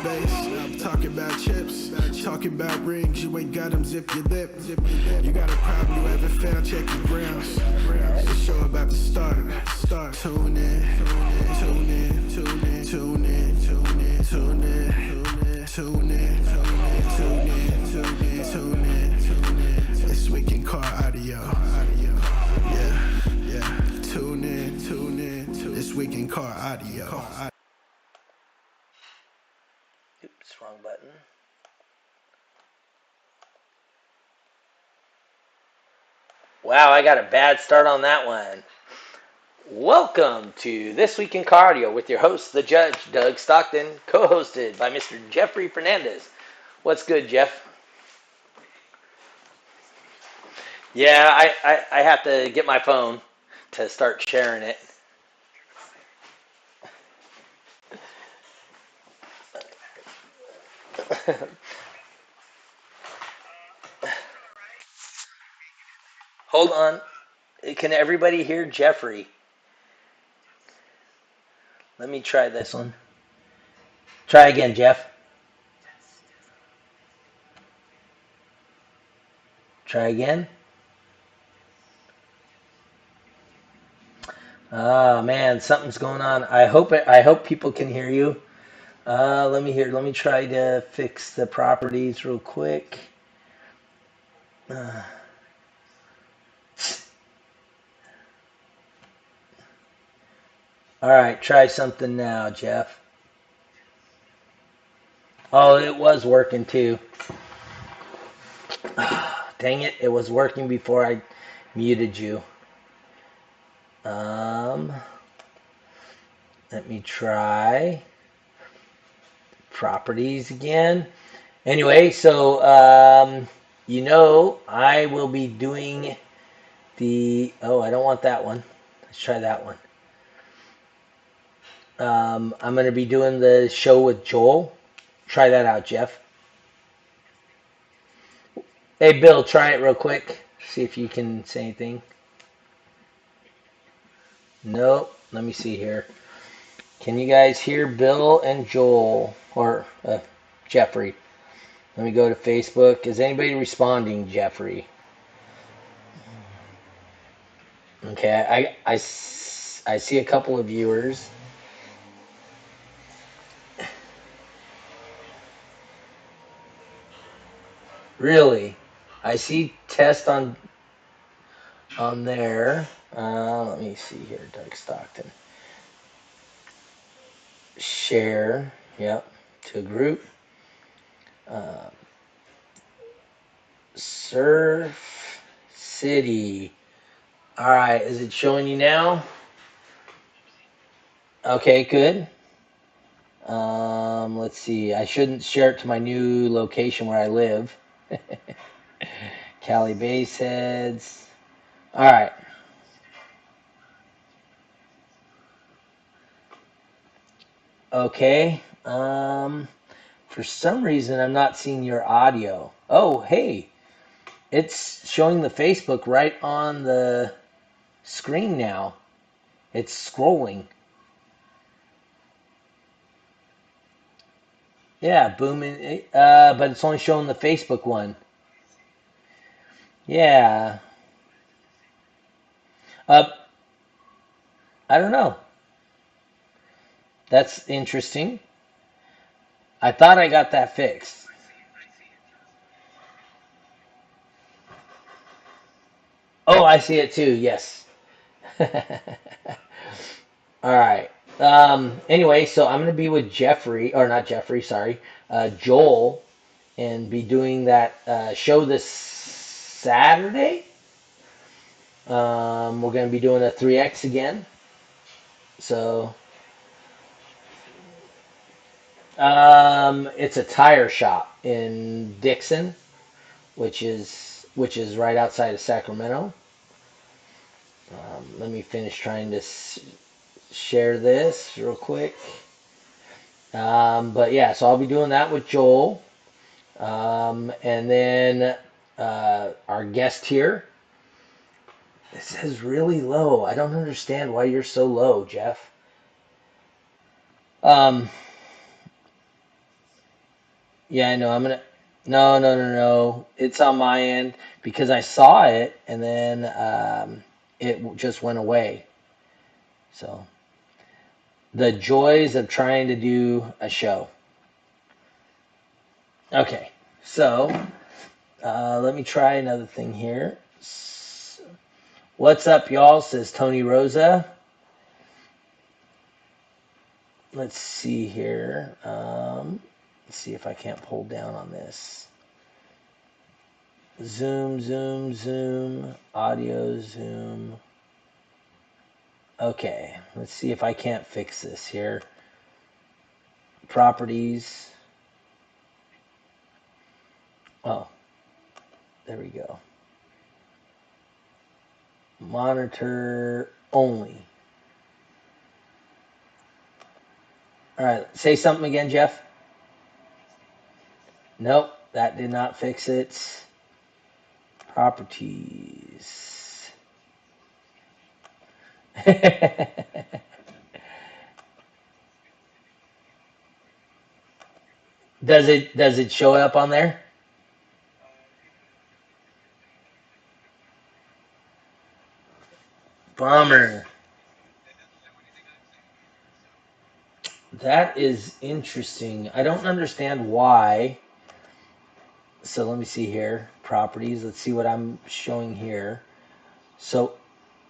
base. I'm talking about chips, talking about rings. You ain't got them, zip your lip. You got a problem, you haven't found, check your grounds. The show about to start. Tune in, tune in, tune in, tune in, tune in, tune in, tune in, tune in, tune in, tune in, tune in. This week in car audio. Yeah. Tune in. This week in car audio. Oops, wrong button. Wow, I got a bad start on that one. Welcome to This Week in Cardio with your host, the Judge, Doug Stockton, co-hosted by Mr. Jeffrey Fernandez. What's good, Jeff? Yeah, I have to get my phone to start sharing it. Hold on. Can everybody hear Jeffrey? Let me try this one. Try again, Jeff. Try again. Oh man, something's going on. I hope people can hear you. Let me try to fix the properties real quick. All right, try something now, Jeff. Oh, it was working too. Dang it, it was working before I muted you. Let me try properties again. Anyway, so I will be doing I don't want that one. Let's try that one. I'm going to be doing the show with Joel. Try that out, Jeff. Hey, Bill, try it real quick. See if you can say anything. Nope. Let me see here. Can you guys hear Bill and Joel? Or Jeffrey? Let me go to Facebook. Is anybody responding, Jeffrey? Okay, I see a couple of viewers. Really? I see test on there. Let me see here, Doug Stockton. Share, yep, to a group. Surf City. All right, is it showing you now? Okay, good. Let's see. I shouldn't share it to my new location where I live. Cali Baseheads. All right. Okay. For some reason, I'm not seeing your audio. Oh, hey. It's showing the Facebook right on the screen now. It's scrolling. Yeah, booming. But it's only showing the Facebook one. Yeah. Uh, I don't know. That's interesting. I thought I got that fixed. Oh, I see it too. Yes. All right. Anyway, so I'm going to be with Jeffrey, or not Jeffrey, sorry, Joel, and be doing that show this Saturday. We're going to be doing a 3X again. So, it's a tire shop in Dixon, which is right outside of Sacramento. Let me finish trying to share this real quick. But yeah, so I'll be doing that with Joel. And then our guest here. It says really low. I don't understand why you're so low, Jeff. Yeah, I know. I'm gonna. No, no, no, no. It's on my end because I saw it and then just went away. So the joys of trying to do a show. Okay, so let me try another thing here. What's up, y'all? Says Tony Rosa. Let's see here. Let's see if I can't pull down on this. Zoom, zoom, zoom. Audio, zoom. Okay, let's see if I can't fix this here. Properties. Oh, there we go. Monitor only. All right, say something again, Jeff. Nope, that did not fix it. Properties. Does it show up on there? Bummer. That is interesting. I don't understand why. So let me see here. Properties. Let's see what I'm showing here. So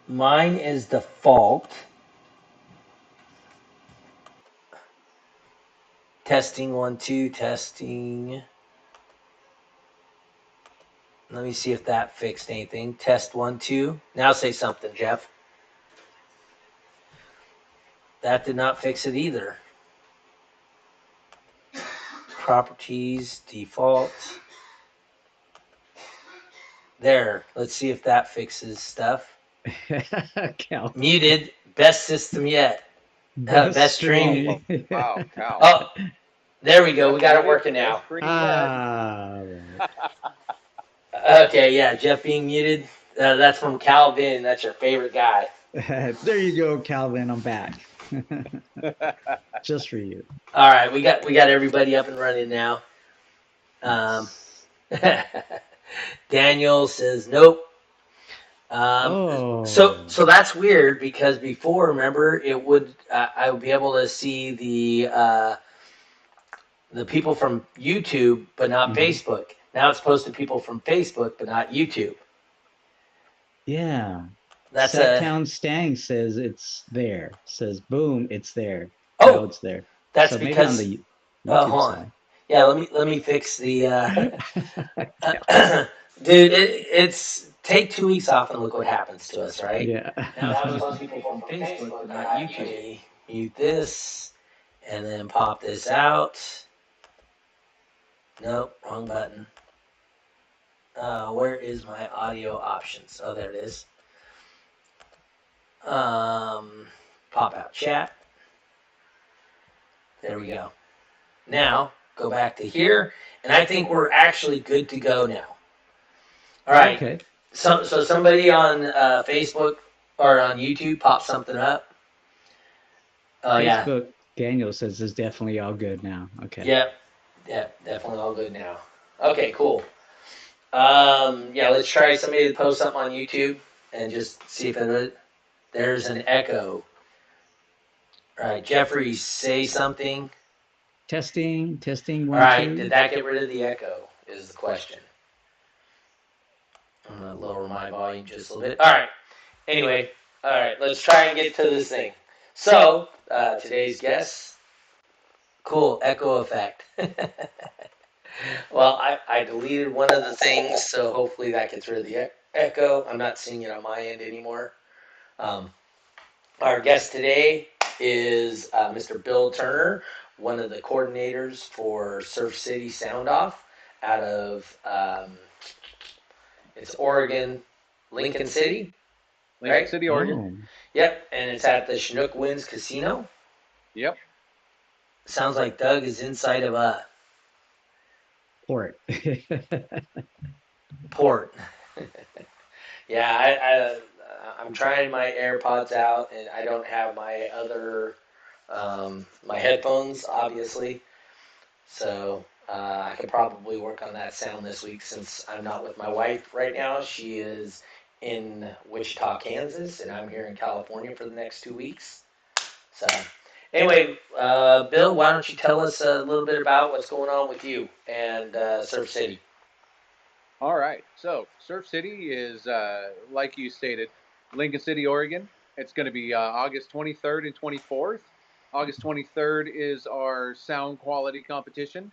mine is default. Testing 1, 2, testing. Let me see if that fixed anything. Test 1, 2. Now say something, Jeff. That did not fix it either. Properties, default. There. Let's see if that fixes stuff. Cal. Muted. Best system yet. Best stream. Wow, Cal. Oh, there we go. We got it working now. Okay, yeah. Jeff being muted. That's from Calvin. That's your favorite guy. There you go, Calvin. I'm back. Just for you. All right, we got everybody up and running now. Daniel says nope. So that's weird because before, remember, it would I would be able to see the people from YouTube but not Facebook. Now it's supposed to people from Facebook but not YouTube. Yeah. That's Sacktown Stang says it's there. Says boom, it's there. Oh, now it's there. That's so because maybe on the YouTube side. Yeah, let me fix the dude, it's take 2 weeks off and look what happens to us, right? Yeah. Now it's supposed to be people from Facebook but not YouTube. Mute this and then pop this out. Nope, wrong button. Where is my audio options? Oh, there it is. Pop out chat. There we go. Now, go back to here, and I think we're actually good to go now. All right. Okay. So somebody on Facebook or on YouTube pop something up. Oh, Facebook, Daniel says is definitely all good now. Okay. Yep, definitely all good now. Okay, cool. Yeah, let's try somebody to post something on YouTube and just see if there's an echo. All right, Jeffrey, say something. Testing. All right, did that get rid of the echo? Is the question. I'm gonna lower my volume just a little bit. All right. Anyway, all right, let's try and get to this thing. So today's guest, cool echo effect. Well, I deleted one of the things, so hopefully that gets rid of the echo. I'm not seeing it on my end anymore. Our guest today is Mr. Bill Turner, one of the coordinators for Surf City Sound Off out of it's Oregon, Lincoln City. Lincoln City, Oregon. Yep, and it's at the Chinook Winds Casino. Yep. Sounds like Doug is inside of a port. Port. Yeah, I'm trying my AirPods out, and I don't have my other my headphones, obviously. So I could probably work on that sound this week since I'm not with my wife right now. She is in Wichita, Kansas, and I'm here in California for the next 2 weeks. So, anyway, Bill, why don't you tell us a little bit about what's going on with you and Surf City? All right. So Surf City is, like you stated, Lincoln City, Oregon. It's going to be August 23rd and 24th. August 23rd is our sound quality competition.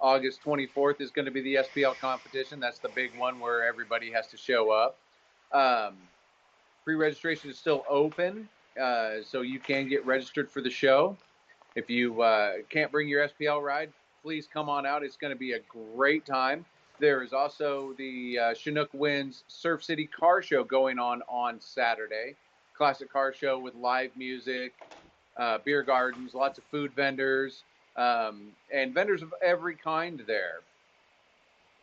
August 24th is going to be the SPL competition. That's the big one where everybody has to show up. Pre-registration is still open, so you can get registered for the show. If you can't bring your SPL ride, please come on out. It's going to be a great time. There is also the Chinook Winds Surf City Car Show going on Saturday. Classic car show with live music, beer gardens, lots of food vendors, and vendors of every kind there.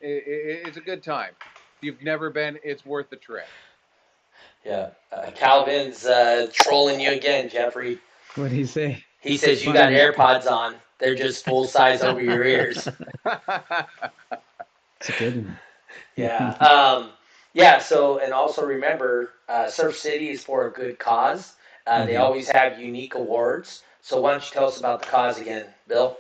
It's a good time. If you've never been, it's worth the trip. Yeah, Calvin's trolling you again, Jeffrey. What did he say? He says you got AirPods on. They're just full size over your ears. It's a good one. Yeah. Yeah. So, and also remember, Surf City is for a good cause. They always have unique awards. So, why don't you tell us about the cause again, Bill?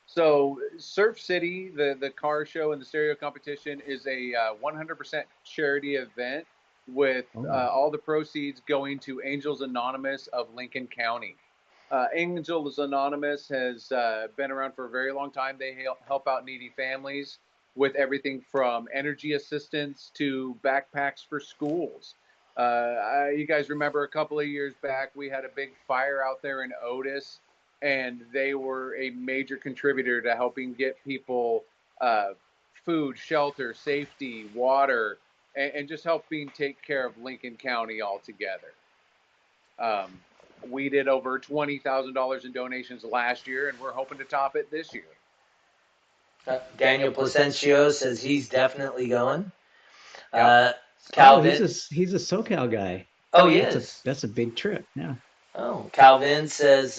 So Surf City, the car show and the stereo competition is a 100% charity event with all the proceeds going to Angels Anonymous of Lincoln County. Angels Anonymous has been around for a very long time. They help out needy families with everything from energy assistance to backpacks for schools. You guys remember a couple of years back, we had a big fire out there in Otis, and they were a major contributor to helping get people food, shelter, safety, water, and just helping take care of Lincoln County altogether. We did over $20,000 in donations last year, and we're hoping to top it this year. Daniel Placencio says he's definitely going. Calvin, he's a SoCal guy. Oh, he is. That's a big trip. Yeah. Oh, Calvin says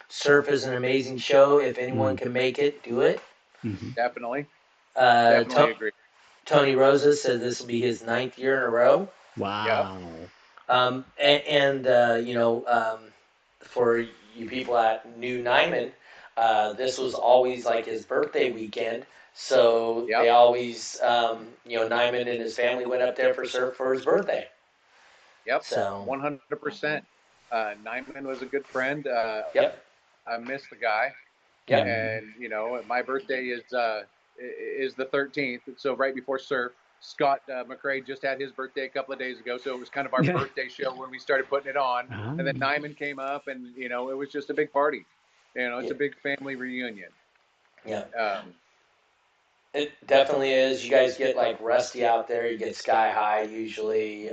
surf is an amazing show. If anyone can make it, do it. Definitely. Definitely agree. Tony Rosa says this will be his 9th year in a row. Wow. Yep. For you people at New Nyman, this was always like his birthday weekend. So they always, Nyman and his family went up there for surf for his birthday. Yep. So 100%. Nyman was a good friend. Yep. I miss the guy. Yep. And my birthday is the 13th, so right before surf. Scott McRae just had his birthday a couple of days ago, so it was kind of our birthday show when we started putting it on. And then Nyman came up, and it was just a big party. It's a big family reunion. Yeah. It definitely is. You guys get like Rusty out there. You get Sky High usually.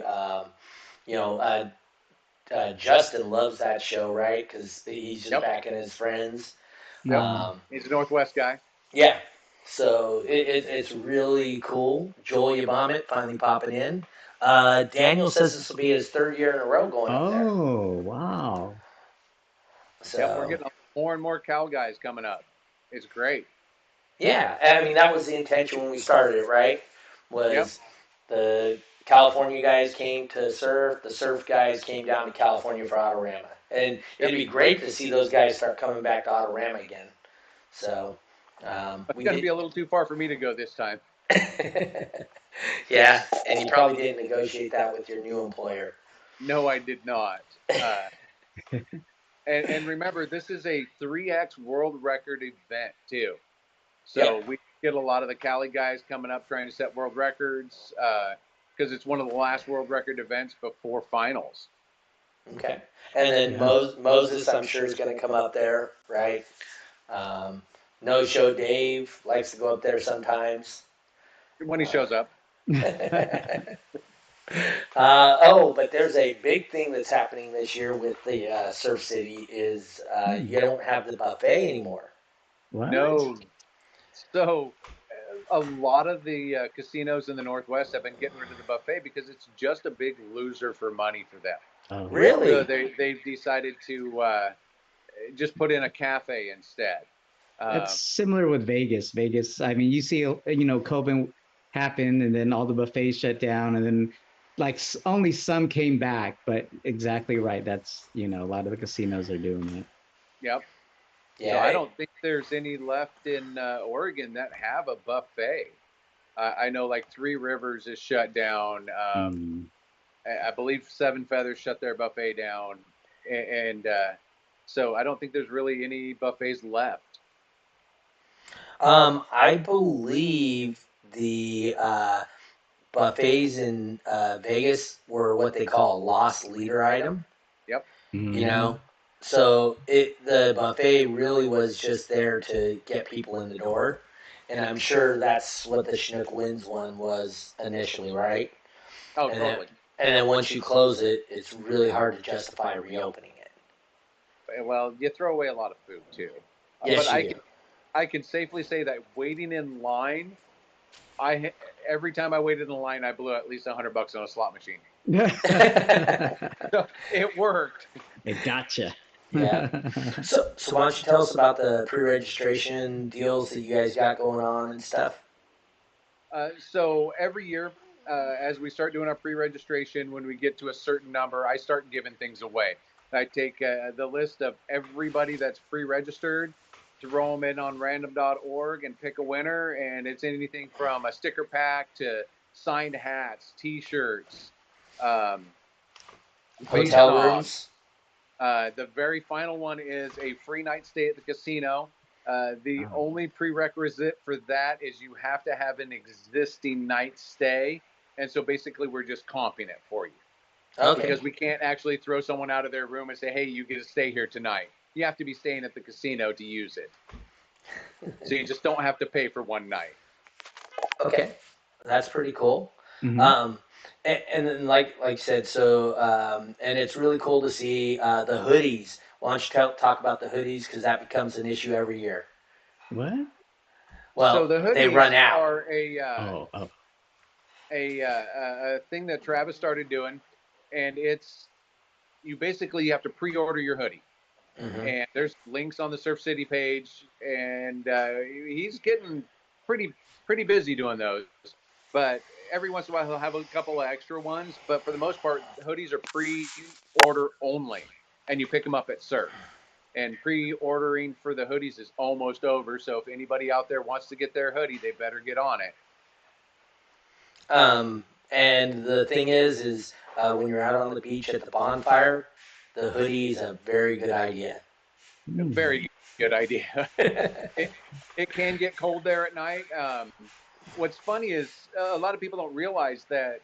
Justin loves that show, right? Because he's just backing his friends. He's a Northwest guy. Yeah. So it's really cool. Joel Yabamit finally popping in. Daniel says this will be his 3rd year in a row going up there. Oh, wow. So we're getting more and more Cal guys coming up. It's great. Yeah, I mean, that was the intention when we started it, right? Was the California guys came to surf, the surf guys came down to California for Autorama. And it'd be great to see those guys start coming back to Autorama again. So it's going to be a little too far for me to go this time. Yeah, and you probably didn't negotiate that with your new employer. No, I did not. And remember, this is a 3X world record event, too. So we get a lot of the Cali guys coming up trying to set world records because it's one of the last world record events before finals. Okay. And then Moses, I'm sure, is going to come up there, right? No Show Dave likes to go up there sometimes. When he shows up. But there's a big thing that's happening this year with the Surf City is you don't have the buffet anymore. What? No. So a lot of the casinos in the Northwest have been getting rid of the buffet because it's just a big loser for money for them. Oh. Really? So they've decided to just put in a cafe instead. That's similar with Vegas. Vegas, I mean, you see, COVID happened, and then all the buffets shut down, and then like only some came back. But exactly right. That's a lot of the casinos are doing that. Yep. Yeah, So I don't think there's any left in Oregon that have a buffet. I know like Three Rivers is shut down. I believe Seven Feathers shut their buffet down, and so I don't think there's really any buffets left. I believe the buffets in Vegas were what they call a lost leader item. Yep. You know, so the buffet really was just there to get people in the door, and I'm sure that's what the Chinook Winds one was initially, right? Oh, and totally. And then once you close it, it's really hard to justify reopening it. Well, you throw away a lot of food too. Yes, but you do. I can safely say that waiting in line, every time I waited in line, I blew at least $100 on a slot machine. So it worked. It gotcha. Yeah. So why don't you tell us about the pre-registration deals that you guys got going on and stuff? So every year, as we start doing our pre-registration, when we get to a certain number, I start giving things away. I take the list of everybody that's pre-registered, throw them in on random.org and pick a winner. And it's anything from a sticker pack to signed hats, T-shirts, Hotel rooms. The very final one is a free night stay at the casino. The only prerequisite for that is you have to have an existing night stay. And so basically we're just comping it for you. Okay. Because we can't actually throw someone out of their room and say, hey, you get to stay here tonight. You have to be staying at the casino to use it. So you just don't have to pay for one night. Okay. That's pretty cool. And then like you said, so and it's really cool to see the hoodies. Why don't you talk about the hoodies, because that becomes an issue every year. What? Well, so the hoodies they run out. Are a thing that Travis started doing, and it's you have to pre-order your hoodie. And there's links on the Surf City page, and he's getting pretty busy doing those. But every once in a while he'll have a couple of extra ones. But for the most part, the hoodies are pre-order only, and you pick them up at Surf. And pre-ordering for the hoodies is almost over. So if anybody out there wants to get their hoodie, they better get on it. And the thing is when you're out on the beach at the bonfire, the hoodie is a very good idea. Very good idea. It can get cold there at night. What's funny is a lot of people don't realize that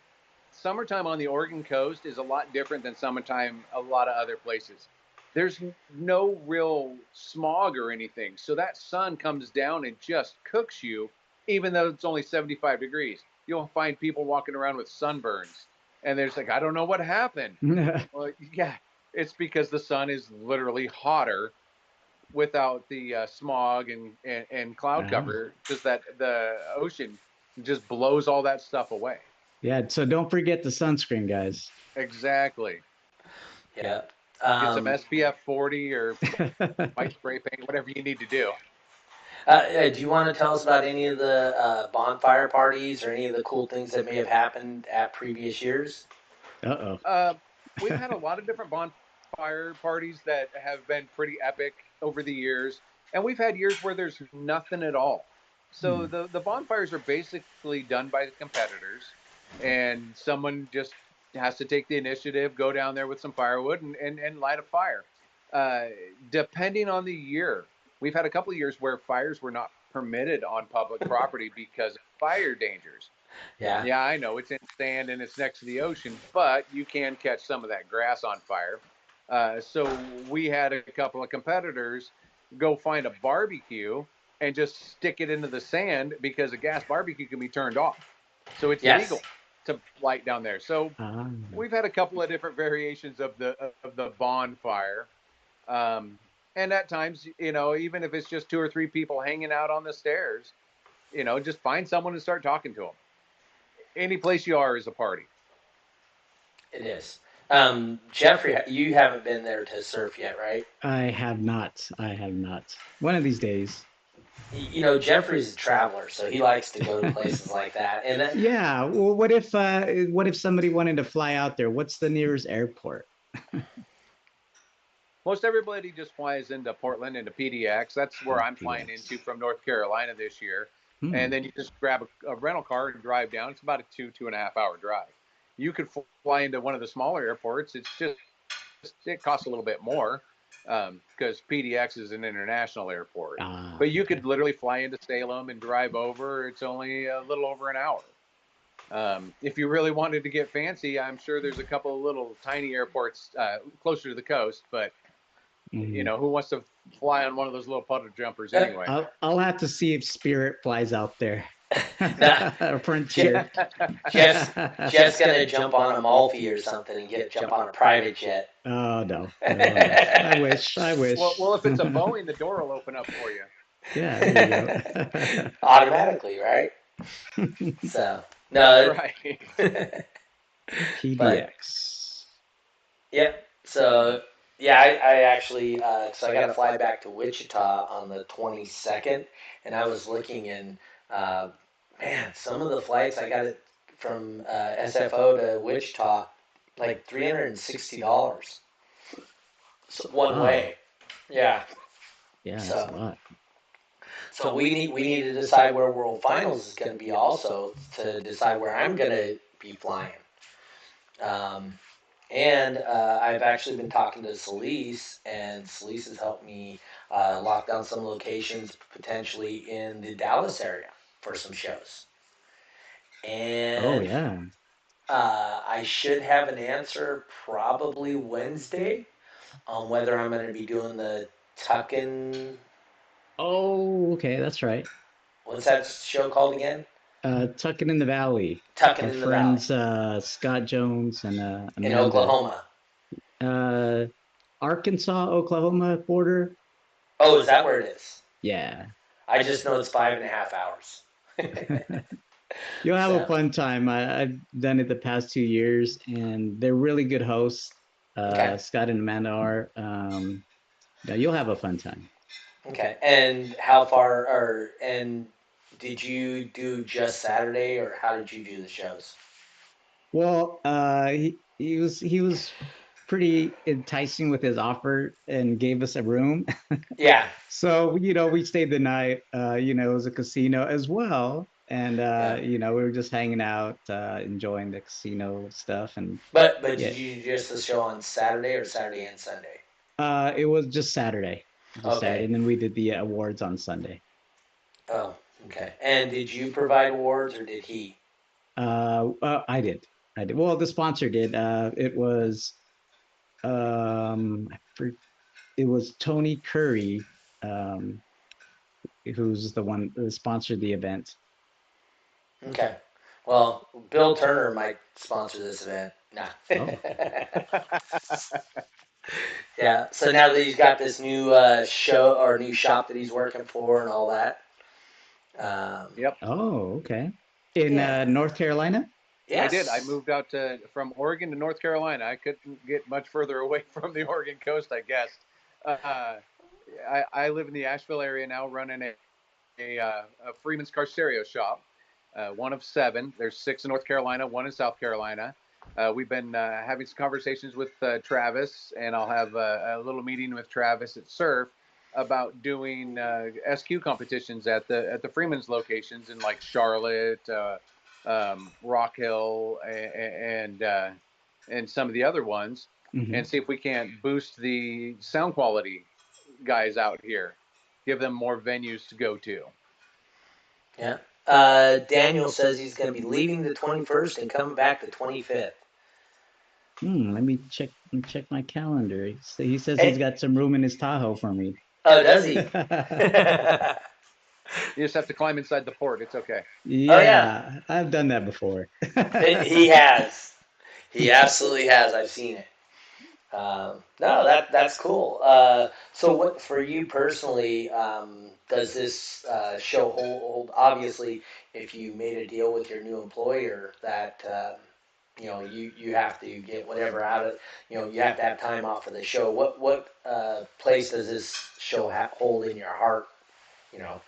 summertime on the Oregon coast is a lot different than summertime a lot of other places. There's no real smog or anything. So that sun comes down and just cooks you, even though it's only 75 degrees. You'll find people walking around with sunburns. And there's like, I don't know what happened. Well, yeah, it's because the sun is literally hotter without the smog and cloud cover, just that the ocean just blows all that stuff away. Yeah, so don't forget the sunscreen, guys. Exactly. Yeah. Get some SPF 40 or white spray paint, whatever you need to do. Do you want to tell us about any of the bonfire parties or any of the cool things that may have happened at previous years? We've had a lot of different bonfire parties that have been pretty epic over the years, and we've had years where there's nothing at all. So the bonfires are basically done by the competitors, and someone just has to take the initiative, go down there with some firewood and light a fire. Depending on the year, we've had a couple of years where fires were not permitted on public property because of fire dangers. Yeah, I know it's in sand and it's next to the ocean, but you can catch some of that grass on fire. So we had a couple of competitors go find a barbecue and just stick it into the sand because a gas barbecue can be turned off. So it's legal to light down there. So we've had a couple of different variations of the bonfire. And at times, even if it's just 2 or 3 people hanging out on the stairs, just find someone and start talking to them. Any place you are is a party. It is. Jeffrey, you haven't been there to surf yet, right? I have not. One of these days. Jeffrey's a traveler, so he likes to go to places like that. And then, Yeah. Well, what if somebody wanted to fly out there? What's the nearest airport? Most everybody just flies into Portland, into PDX. That's where Oh, I'm flying PDX. into from North Carolina this year. Hmm. And then you just grab a rental car and drive down. It's about a 2.5 hour drive. You could fly into one of the smaller airports. It costs a little bit more because PDX is an international airport. Ah, But you okay. could literally fly into Salem and drive over. It's only a little over an hour. If you really wanted to get fancy, I'm sure there's a couple of little tiny airports closer to the coast, but Mhm. who wants to fly on one of those little puddle jumpers anyway? I'll have to see if Spirit flies out there. nah, Frontier. Jeff's gonna jump on a Malfi or something and jump on a private jet. Oh no, no, no. I wish. I wish. Well, if it's a Boeing, the door will open up for you. Yeah, there you go. Automatically, right? So That's no, right. but PDX. yeah. So yeah, I actually so I got to fly back to Wichita on the 22nd, and I was looking and uh, man, some of the flights I got it from SFO to Wichita like $360 one Wow. way. Yeah. Yeah, that's a So lot. we need to decide where World Finals is going to be also to decide where I'm going to be flying. Um, and I've actually been talking to Celise, and Celise has helped me lock down some locations potentially in the Dallas area for some shows. Oh And yeah. I should have an answer probably Wednesday on whether I'm going to be doing the Tuckin. Oh, okay, that's right. What's that show called again? Tucking in the Valley. Tuckin Our in the Valley friends Scott Jones and in Amanda. Oklahoma. Uh, Arkansas, Oklahoma border. Oh, is that where it is? Yeah. I just know it's 5.5 hours. You'll have a So, fun time. I've done it the past 2 years, and they're really good hosts. okay. Scott and Amanda are. Yeah, you'll have a fun time. Okay. And how far, and did you do just Saturday, or how did you do the shows? Well, he was pretty enticing with his offer and gave us a room. Yeah. So, we stayed the night. It was a casino as well. And Yeah. we were just hanging out, enjoying the casino stuff. And But yeah, did you do just the show on Saturday or Saturday and Sunday? it was just Saturday. Just Saturday. Okay. And then we did the awards on Sunday. Oh, okay. And did you provide awards or did he? I did. I did. Well, the sponsor did. I for, it was Tony Curry, um, who's the one who sponsored the event. Okay. Well, Bill Turner might sponsor this event. Nah. Oh, Yeah. So now that he's got this new show or new shop that he's working for and all that. Um, Yep. oh, okay. In yeah. North Carolina? Yes. I did. I moved out from Oregon to North Carolina. I couldn't get much further away from the Oregon coast, I guess. I live in the Asheville area now, running a Freeman's Car Stereo shop, one of 7. There's 6 in North Carolina, 1 in South Carolina. We've been having some conversations with Travis, and I'll have a little meeting with Travis at Surf about doing SQ competitions at the Freeman's locations in like Charlotte, Rock Hill, and some of the other ones, Mm-hmm. and see if we can't boost the sound quality guys out here, give them more venues to go to. Yeah. Daniel says he's going to be leaving the 21st and coming back the 25th. Let me check my calendar. He says Hey. he's got some room in his Tahoe for me. Oh, does he? You just have to climb inside the port. It's okay. Yeah, Oh, yeah. I've done that before. He has. He absolutely has. I've seen it. No, that's cool. So, what for you personally does this show hold? Obviously, if you made a deal with your new employer that you have to get whatever out of you have to have time off for the show. What place does this show hold in your heart? You know.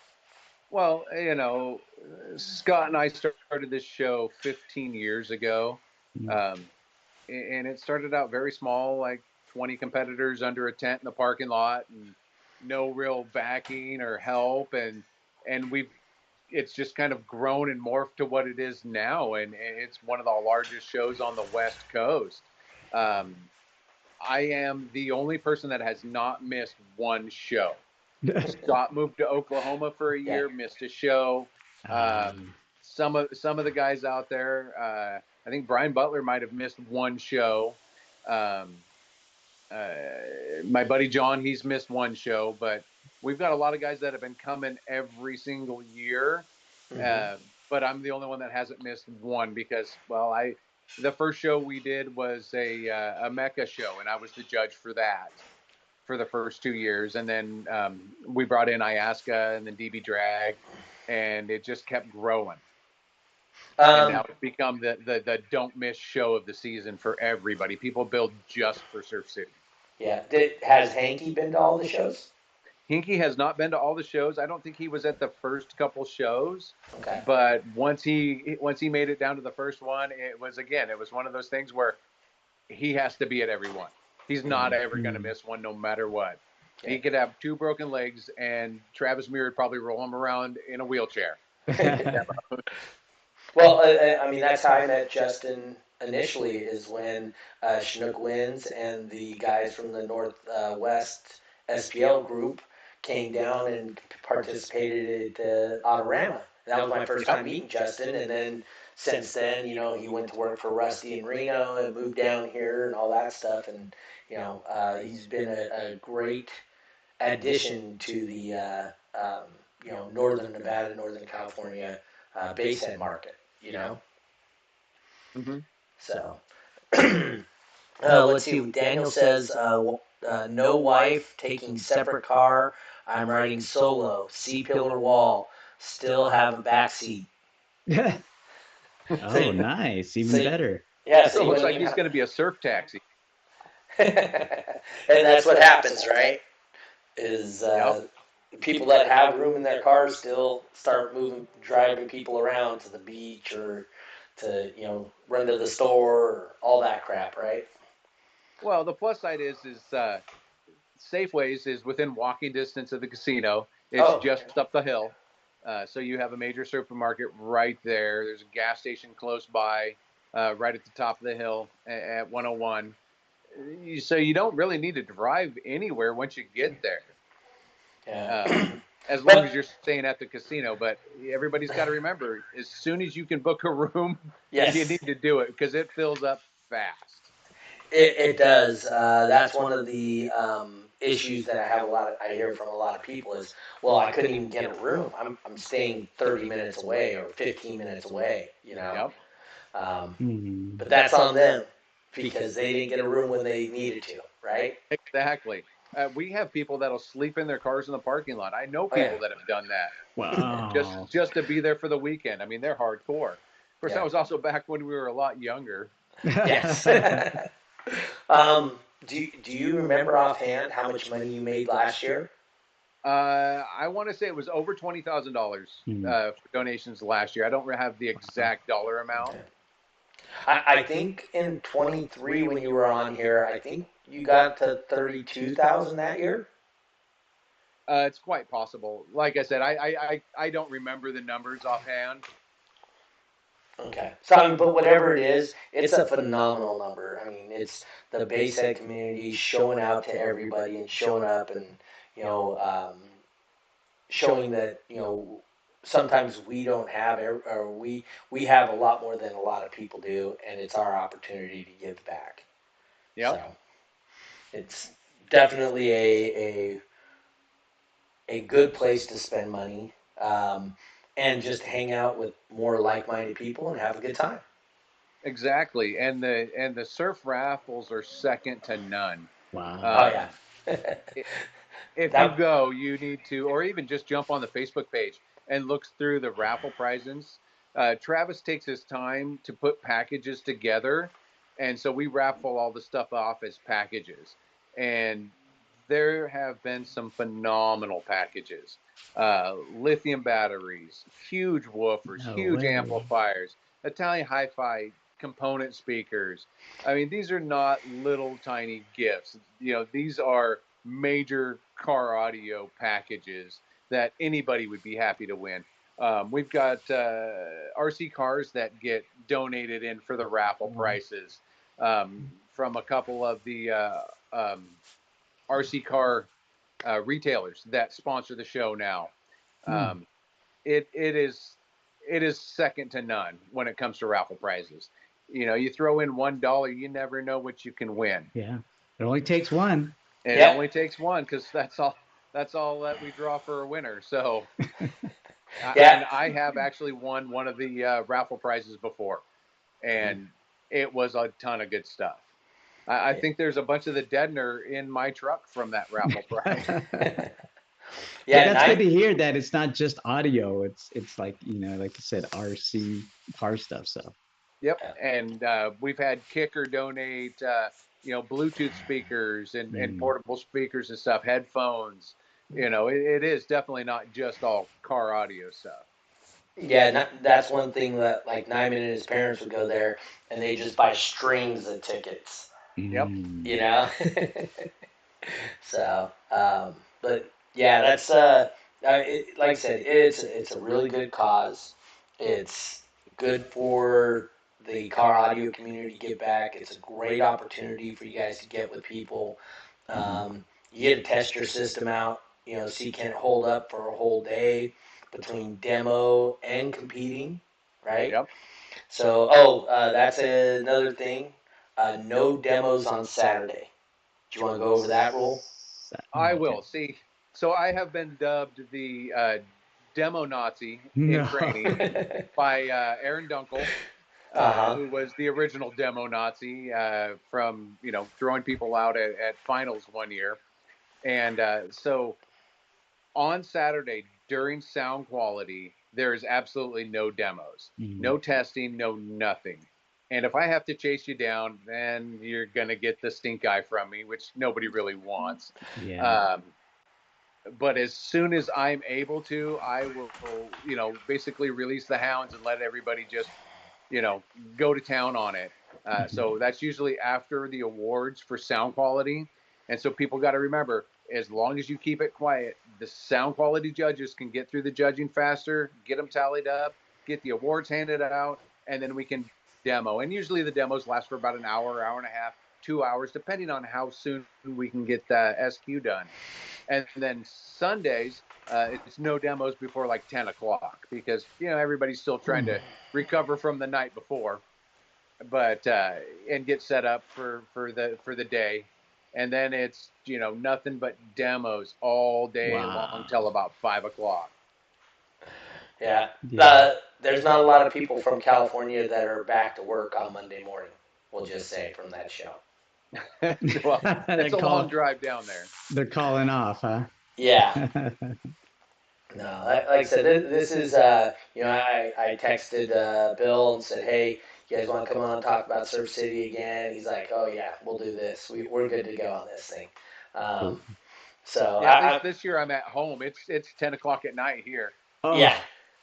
Well, Scott and I started this show 15 years ago. Mm. Um, and it started out very small, like 20 competitors under a tent in the parking lot, and no real backing or help. And it's just kind of grown and morphed to what it is now. And it's one of the largest shows on the West Coast. Um, I am the only person that has not missed one show. Scott moved to Oklahoma for a Yeah. year, missed a show. Um, Some of the guys out there, I think Brian Butler might have missed one show. Um, my buddy John, he's missed one show, but we've got a lot of guys that have been coming every single year. Mm-hmm. Uh, but I'm the only one that hasn't missed one because, well, the first show we did was a Mecca show, and I was the judge for that for the first 2 years, and then we brought in Iasca and then DB Drag, and it just kept growing. And now it's become the don't miss show of the season for everybody. People build just for Surf City. Yeah. Has Hanky been to all the shows? Hinky has not been to all the shows. I don't think he was at the first couple shows, Okay. but once he made it down to the first one, it was one of those things where he has to be at every one. He's not ever going to miss one, no matter what. Yeah. He could have 2 broken legs, and Travis Muir would probably roll him around in a wheelchair. Well, I mean, that's how I met Justin initially, is when Chinook Winds and the guys from the Northwest SPL group came down and participated at the Autorama. That was my first time meeting Justin, and then since then, he went to work for Rusty in Reno and moved down here and all that stuff, and he's been a great addition to the Northern Nevada, Northern California basehead market. Mm-hmm. So, let's see. Daniel says, no wife, taking separate car. I'm riding solo. C-pillar wall. Still have a back seat. oh, nice. Even better. Yeah, So it looks like he's going to be a surf taxi. And that's what happens, right? Is people that have room in their cars still start driving people around to the beach or to run to the store or all that crap, right? Well, the plus side is Safeways is within walking distance of the casino. It's just up the hill, so you have a major supermarket right there. There's a gas station close by, right at the top of the hill at 101. So you don't really need to drive anywhere once you get there. Yeah. As long as you're staying at the casino. But everybody's got to remember, as soon as you can book a room, Yes. you need to do it because it fills up fast. It does. That's one of the issues that I hear from a lot of people is, well, I couldn't even get a room. I'm staying 30 minutes away or 15 minutes away, Yep. But that's on them because they didn't get a room when they needed to, right? Exactly. We have people that'll sleep in their cars in the parking lot. I know people that have done that. Wow. Just to be there for the weekend. I mean, they're hardcore. Of course, that was also back when we were a lot younger. Yes. Do you remember offhand how much money you made last year? I want to say it was over $20,000 for donations last year. I don't have the exact dollar amount. I think in 23 when you were on here, I think you got to 32,000 that year. It's quite possible. Like I said, I don't remember the numbers offhand. Okay. So, but whatever it is, it's a phenomenal number. I mean, it's the basehead community showing out to everybody and showing up and, showing that, sometimes we don't have, or we have a lot more than a lot of people do, and it's our opportunity to give back. Yeah. So, it's definitely a good place to spend money. And just hang out with more like-minded people and have a good time. Exactly, and the surf raffles are second to none. Wow. If you go, you need to, or even just jump on the Facebook page and look through the raffle prizes. Travis takes his time to put packages together, and so we raffle all the stuff off as packages. And there have been some phenomenal packages. Lithium batteries, huge woofers, No huge way. amplifiers, Italian hi-fi component speakers. I mean, these are not little tiny gifts. These are major car audio packages that anybody would be happy to win. We've got RC cars that get donated in for the raffle prices from a couple of the RC car retailers that sponsor the show now. Um, it is second to none when it comes to raffle prizes. You throw in $1, you never know what you can win. Yeah, it only takes one. And Yep. It only takes one, because that's all that we draw for a winner. So, and I have actually won one of the raffle prizes before, and it was a ton of good stuff. I think there's a bunch of the Deadner in my truck from that raffle prize. Yeah, that's good to hear that it's not just audio. It's like, like you said, RC car stuff. So. Yep, and we've had Kicker donate, Bluetooth speakers and portable speakers and stuff, headphones. It is definitely not just all car audio stuff. Yeah, that's one thing that, like, Nyman and his parents would go there, and they just buy strings of tickets. Yep. So, but yeah, that's like I said, it's a really good cause. It's good for the car audio community to get back. It's a great opportunity for you guys to get with people. You get to test your system out, so you can hold up for a whole day between demo and competing, right? Yep. So, that's another thing. No demos on Saturday. Do you want to go over that rule? I will. See, so I have been dubbed the demo Nazi in training by Aaron Dunkel, who was the original demo Nazi from, throwing people out at finals one year. And so on Saturday during sound quality, there is absolutely no demos, no testing, no nothing. And if I have to chase you down, then you're going to get the stink eye from me, which nobody really wants. Yeah. But as soon as I'm able to, I will, basically release the hounds and let everybody just, go to town on it. So that's usually after the awards for sound quality. And so people got to remember, as long as you keep it quiet, the sound quality judges can get through the judging faster, get them tallied up, get the awards handed out, and then we can demo. And usually the demos last for about an hour, hour and a half, 2 hours, depending on how soon we can get the SQ done. And then Sundays, it's no demos before like 10 o'clock, because, everybody's still trying to recover from the night before, but and get set up for the day. And then it's, nothing but demos all day long till about 5 o'clock. Yeah. There's not a lot of people from California that are back to work on Monday morning, we'll just say, from that show. Well, it's a long drive down there. They're calling off, huh? Yeah. No, like I said, this is, I texted Bill and said, hey, you guys want to come on and talk about Surf City again? He's like, oh, yeah, we'll do this. We're good to go on this thing. So yeah, at least this year I'm at home. It's 10 o'clock at night here. Yeah.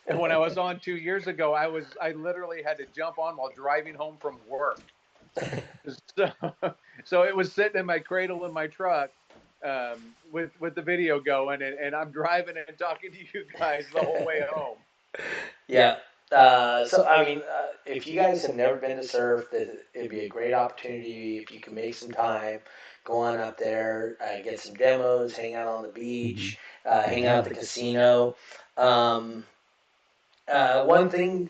And when I was on 2 years ago, I literally had to jump on while driving home from work. So it was sitting in my cradle in my truck with the video going, and I'm driving and talking to you guys the whole way home. Yeah. So, I mean, if you guys have never been to surf, it'd be a great opportunity if you can make some time, go on up there, get some demos, hang out on the beach, hang out at the casino. One thing,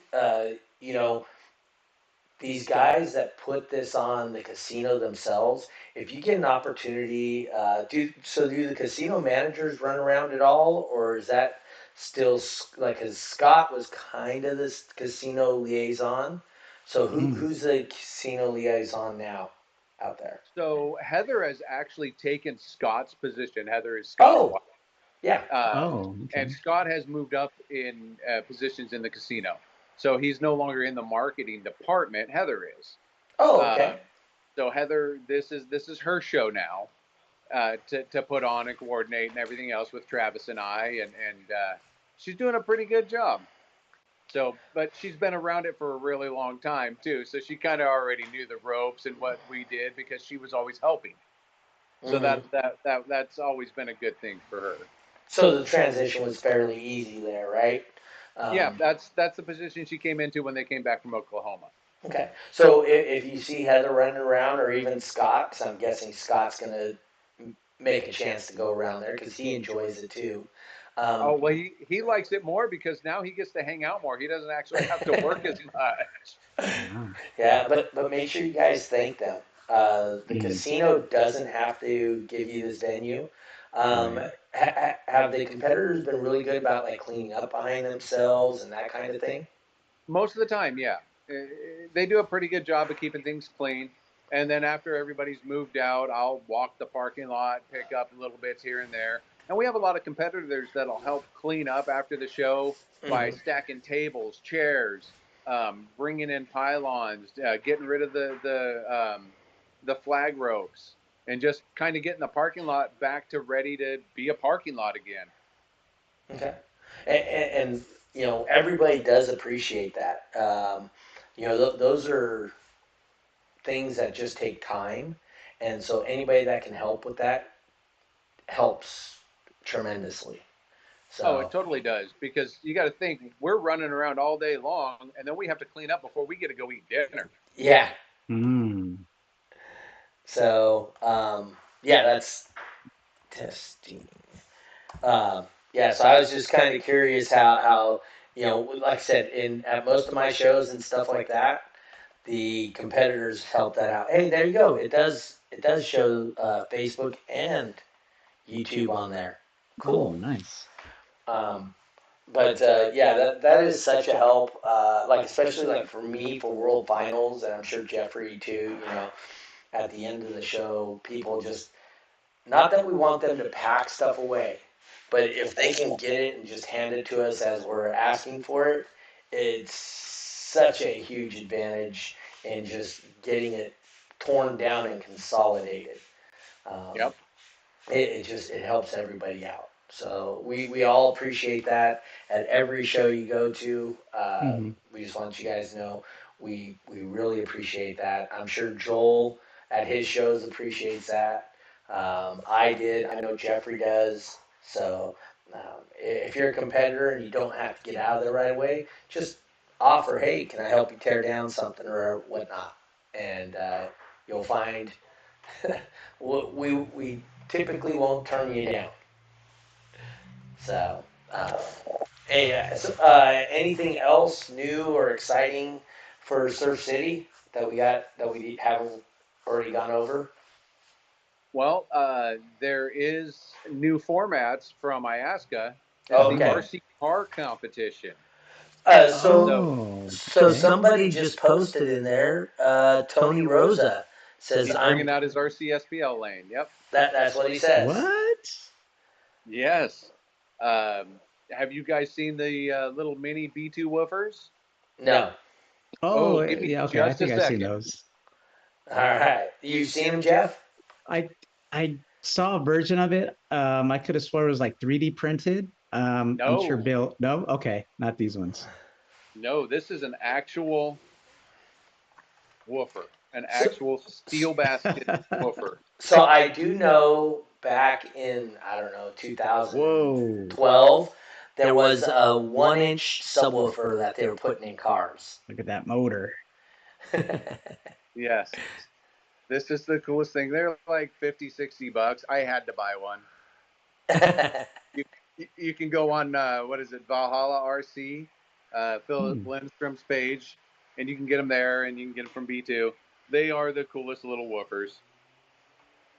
these guys that put this on the casino themselves, if you get an opportunity, do the casino managers run around at all, or is that still like, because Scott was kind of this casino liaison? So who's the casino liaison now out there? So Heather has actually taken Scott's position. Heather is Scott's wife. Yeah. And Scott has moved up in positions in the casino. So he's no longer in the marketing department. Heather is. Oh, okay. So Heather, this is her show now. to put on and coordinate and everything else with Travis and I, and she's doing a pretty good job. So, but she's been around it for a really long time too, so she kind of already knew the ropes and what we did because she was always helping. So that's always been a good thing for her. So the transition was fairly easy there, right? Yeah, that's the position she came into when they came back from Oklahoma. Okay. So if you see Heather running around, or even Scott, because I'm guessing Scott's going to make a chance to go around there because he enjoys it too. Oh, well, he likes it more because now he gets to hang out more. He doesn't actually have to work as much. Yeah, but make sure you guys thank them. The casino doesn't have to give you this venue. Have the competitors been really good about like cleaning up behind themselves and that kind of thing? Most of the time, yeah. They do a pretty good job of keeping things clean. And then after everybody's moved out, I'll walk the parking lot, pick up little bits here and there. And we have a lot of competitors that'll help clean up after the show by stacking tables, chairs, bringing in pylons, getting rid of the flag ropes, and just kind of getting the parking lot back to ready to be a parking lot again. Okay. And you know, everybody does appreciate that. You know, those are things that just take time. And so anybody that can help with that helps tremendously. So, oh, it totally does, because you got to think we're running around all day long, and then we have to clean up before we get to go eat dinner. Yeah. Mm. So, yeah, that's testing. Yeah, so I was just kind of curious how you know, like I said, in at most of my shows and stuff like that, the competitors help that out. Hey, there you go. It does show Facebook and YouTube on there. Cool. Oh, nice. But yeah, that is such a help. Like especially like for me for World Finals, and I'm sure Jeffrey too. You know, at the end of the show, people just not that we want them to pack stuff away, but if they can get it and just hand it to us as we're asking for it, it's such a huge advantage in just getting it torn down and consolidated. Yep. It helps everybody out. So we all appreciate that at every show you go to. We just want you guys to know we really appreciate that. I'm sure Joel at his shows appreciates that. I did. I know Jeffrey does. So if you're a competitor and you don't have to get out of there right away, just offer, hey, can I help you tear down something or whatnot? And you'll find we typically won't turn you down. So, hey, anything else new or exciting for Surf City that we haven't already gone over? Well, there is new formats from IASCA. It's Okay. the RC car competition. So somebody just posted in there. Tony Rosa says he's bringing out his RC SPL lane. Yep. That's what he says. What? Yes. Have you guys seen the little mini B2 woofers? No. Oh, give me yeah. Okay, I just a think I've seen second. those. All right. You've seen them, Jeff? I saw a version of it. I could have swore it was like 3D printed. I'm sure No. Bill. No, okay, not these ones. No, this is an actual woofer, an actual steel basket woofer. So I do know back in, I don't know, 2012, there was a 1-inch subwoofer that they were putting in cars. Look at that motor. Yes. This is the coolest thing. They're like $50-$60. I had to buy one. You can go on, what is it, Valhalla RC, Philip Lindstrom's page, and you can get them there, and you can get them from B2. They are the coolest little woofers.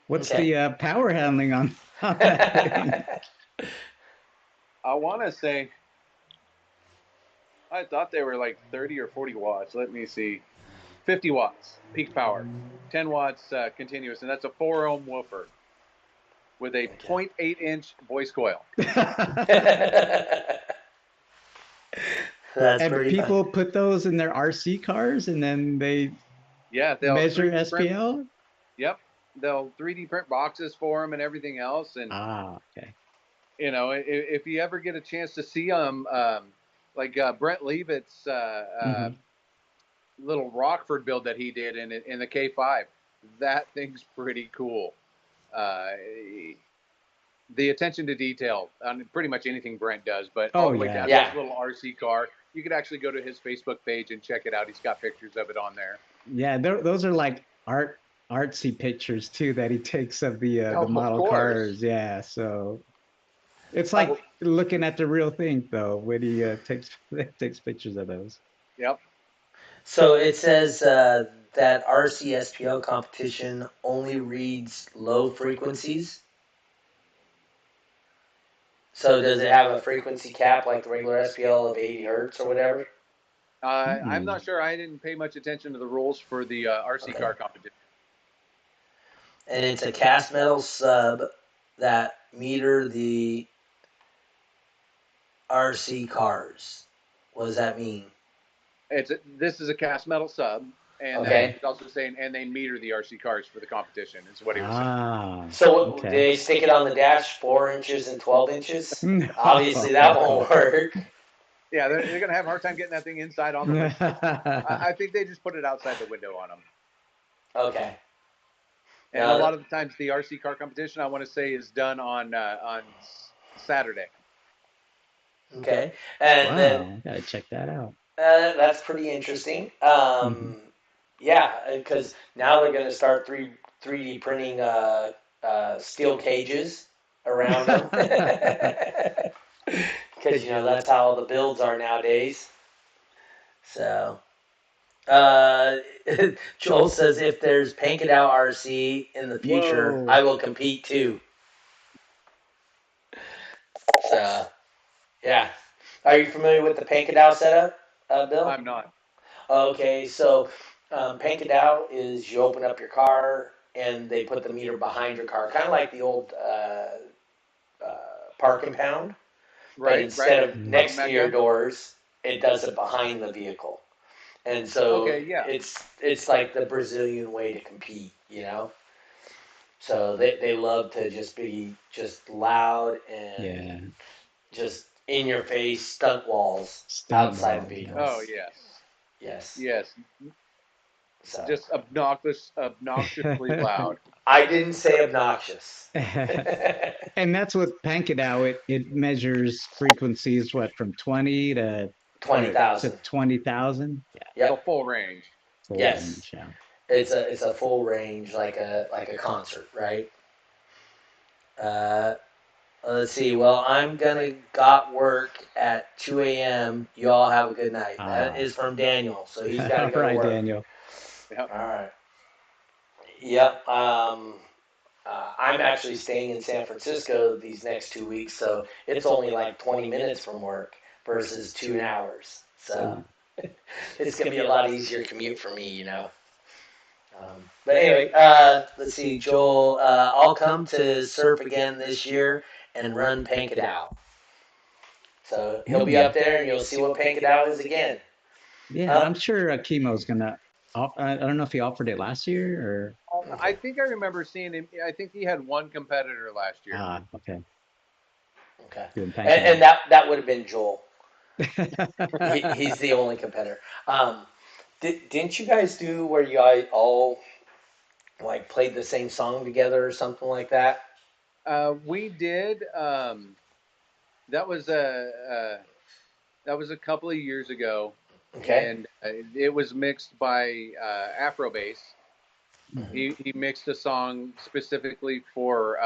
What's the power handling on that thing? I want to say, I thought they were like 30 or 40 watts. Let me see. 50 watts peak power, 10 watts continuous, and that's a 4-ohm woofer with a 0.8-inch voice coil. And people put those in their RC cars, and then they'll measure SPL. Yep. they'll 3D print boxes for them and everything else. And Okay. you know, if you ever get a chance to see them, like Brent Leavitt's Mm-hmm. little Rockford build that he did in the K5, that thing's pretty cool. The attention to detail on pretty much anything Brent does, but all the way down to his little RC car. You could actually go to his Facebook page and check it out. He's got pictures of it on there. Yeah, those are like artsy pictures too that he takes of the model cars. Yeah, so it's like looking at the real thing though when he takes pictures of those. Yep. So it says that RCSPO competition only reads low frequencies. So does it have a frequency cap like the regular SPL of 80 hertz or whatever? I'm not sure. I didn't pay much attention to the rules for the RC car competition. And it's a cast metal sub that meter the RC cars. What does that mean? This is a cast metal sub, and it's also saying, and they meter the RC cars for the competition. Is what he was saying. So they stick it on the dash 4 inches and 12 inches? No. Obviously, that won't work. Yeah, they're going to have a hard time getting that thing inside on the window. I think they just put it outside the window on them. Okay. And a lot of the times, the RC car competition, I want to say, is done on Saturday. Okay. And then gotta check that out. That's pretty interesting. Yeah, because now they're going to start 3D printing steel cages around them. Because, you know, that's how all the builds are nowadays. So, Joel says if there's Paint It Out RC in the future, I will compete too. So, yeah. Are you familiar with the Paint It Out setup, Bill? I'm not. Okay, so Paint It Out is you open up your car and they put the meter behind your car, kind of like the old park and pound. Right. But instead of next to your doors, it does it behind the vehicle. And so it's like the Brazilian way to compete, you know? So they love to just be just loud and just in your face stunt walls outside the vehicles. Oh, yes. Yes. Yes. So. Just obnoxiously loud. I didn't say obnoxious. And that's what Paint It Out. It measures frequencies, what, from 20 to 20,000. to 20,000. Yeah. The full range. Yes. Range, It's a full range, like a concert, right? Let's see. Well, I'm gonna got work at 2 a.m. You all have a good night. That is from Daniel, so he's got to go to work. Daniel. Yep. All right. Yep. I'm actually staying in San Francisco these next 2 weeks, so it's only like 20 minutes from work versus 2 hours. So it's gonna be a lot easier commute for me, you know. But anyway, let's see, Joel. I'll come to surf again this year and run Paint It Out. So he'll be up there, and you'll see what Paint It Out is again. Yeah, I'm sure Chemo's gonna. I don't know if he offered it last year or. I think I remember seeing him. I think he had one competitor last year. Okay. Okay. And that would have been Joel. He's the only competitor. Didn't you guys do where you guys all like played the same song together or something like that? We did. That was a couple of years ago. Okay. And it was mixed by Afro Bass. Mm-hmm. He mixed a song specifically for.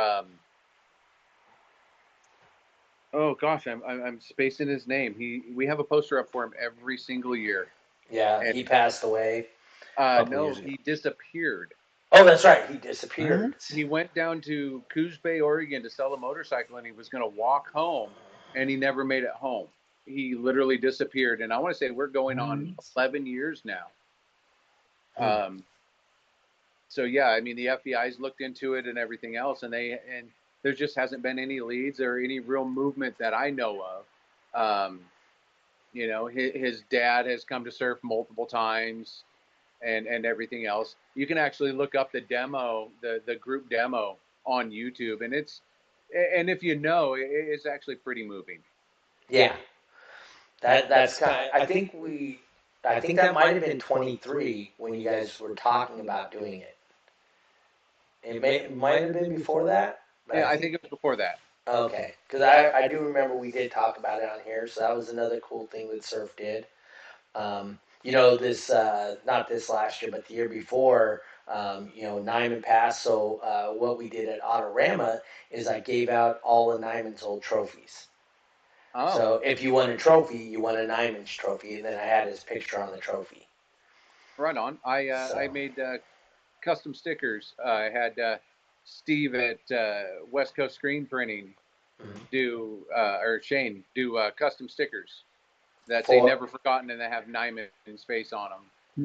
Oh gosh, I'm spacing his name. We have a poster up for him every single year. Yeah, and he passed away. No, he disappeared. Oh, that's right. He disappeared. He went down to Coos Bay, Oregon to sell a motorcycle, and he was going to walk home, and he never made it home. He literally disappeared. And I want to say we're going on 11 years now. So, yeah, I mean, the FBI's looked into it and everything else, and there just hasn't been any leads or any real movement that I know of. You know, his dad has come to surf multiple times. and everything else. You can actually look up the demo, the group demo on YouTube, and if you know, it's actually pretty moving. Yeah, that's kind. I think that might have been 23 when you guys were talking about doing it. It might have been before that, but Yeah, I think it was before that. okay, because I do remember we did talk about it on here, so that was another cool thing that Surf did. This not this last year, but the year before, Nyman passed. So what we did at Autorama is I gave out all of Nyman's old trophies. Oh, So if you won a trophy, you won a Nyman's trophy, and then I had his picture on the trophy. right on. I made custom stickers. I had Steve at West Coast Screen Printing do or Shane do custom stickers that say "Never Forgotten" and they have Nyman's face on them.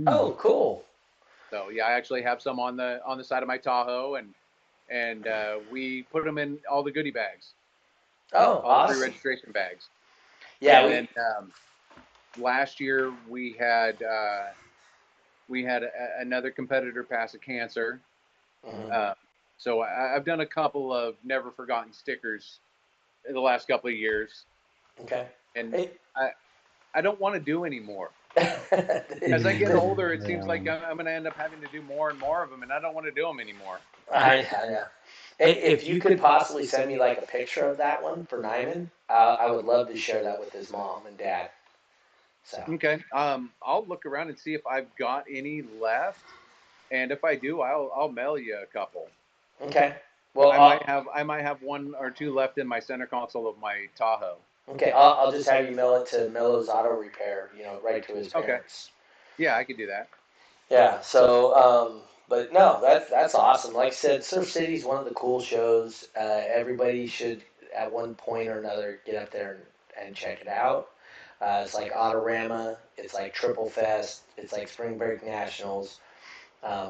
Oh, cool. So yeah, I actually have some on the side of my Tahoe, and we put them in all the goodie bags. Oh, all awesome. the pre-registration bags. Yeah, and then last year we had another competitor pass a cancer. So I've done a couple of never forgotten stickers in the last couple of years. Okay. And I don't want to do anymore. As I get older, it seems like I'm going to end up having to do more and more of them, and I don't want to do them anymore. Yeah. If you could possibly send me like a picture of that one for Nyman, I would love to share that with his mom and dad. So okay, I'll look around and see if I've got any left, and if I do, I'll mail you a couple. Okay. Well, I might have one or two left in my center console of my Tahoe. Okay, I'll just have you mail it to Mello's Auto Repair, right to his parents. Okay. Yeah, I could do that. Yeah. So, but no, that's awesome. Like I said, Surf City's one of the cool shows. Everybody should, at one point or another, get up there and check it out. It's like Autorama. It's like Triple Fest. It's like Spring Break Nationals,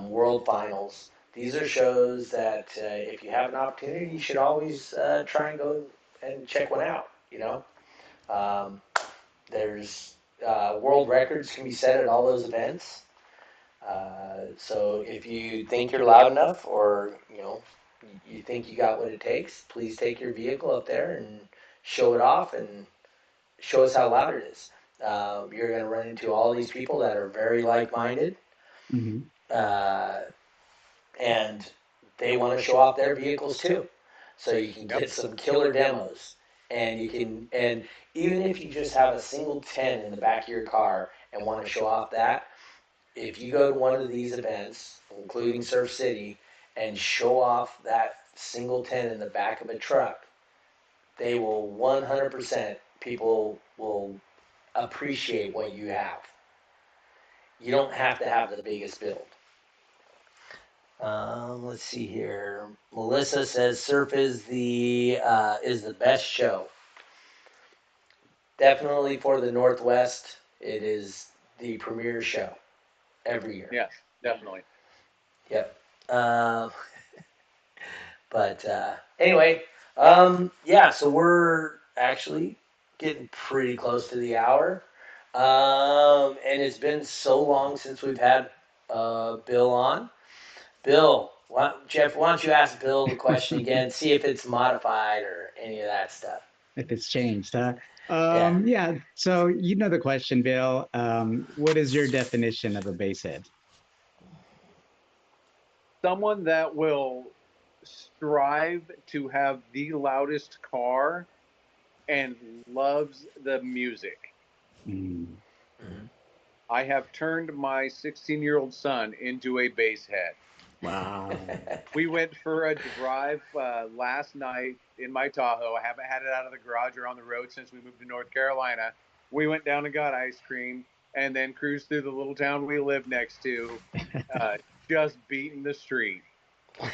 World Finals. These are shows that if you have an opportunity, you should always try and go and check one out. There's world records can be set at all those events. So if you think you're loud enough, or you think you got what it takes, please take your vehicle up there and show it off and show us how loud it is. You're going to run into all these people that are very like-minded, and they want to show off their vehicles too. So you can get some killer demos, and even if you just have a single 10 in the back of your car and want to show off that, if you go to one of these events, including Surf City, and show off that single 10 in the back of a truck, they will 100%, people will appreciate what you have. You don't have to have the biggest build. Let's see here. Melissa says Surf is the best show. Definitely for the Northwest, it is the premier show every year. Yes, definitely. Yep. But anyway, yeah. So we're actually getting pretty close to the hour, and it's been so long since we've had Bill on. Bill, Jeff, why don't you ask Bill the question again? See if it's modified or any of that stuff. If it's changed, huh? Yeah. Yeah. So you know the question, Bill. What is your definition of a basehead? Someone that will strive to have the loudest car and loves the music. I have turned my 16-year-old son into a basehead. Wow. We went for a drive last night in my Tahoe. I haven't had it out of the garage or on the road since we moved to North Carolina. We went down and got ice cream and then cruised through the little town we live next to, just beating the street.